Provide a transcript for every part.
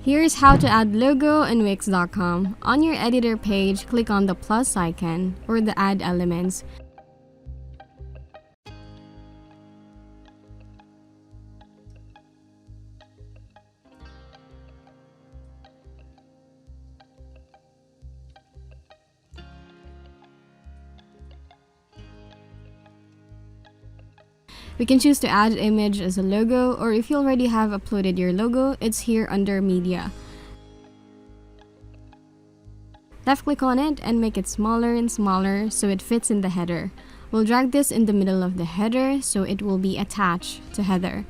Here's how to add logo in Wix.com. On your editor page, click on the plus icon or the add elements. We can choose to add image as a logo, or if you already have uploaded your logo, it's here under media. Left click on it and make it smaller and smaller so it fits in the header. We'll drag this in the middle of the header so it will be attached to header.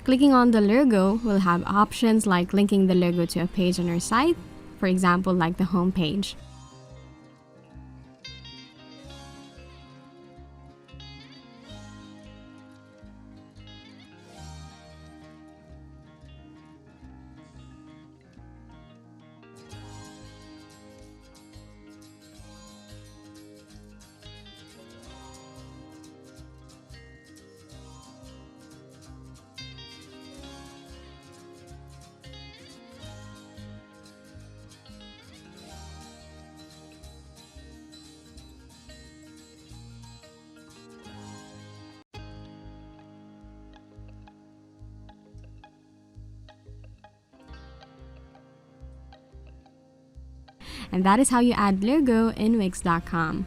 Clicking on the logo will have options like linking the logo to a page on our site, for example like the home page. And that is how you add logo in Wix.com.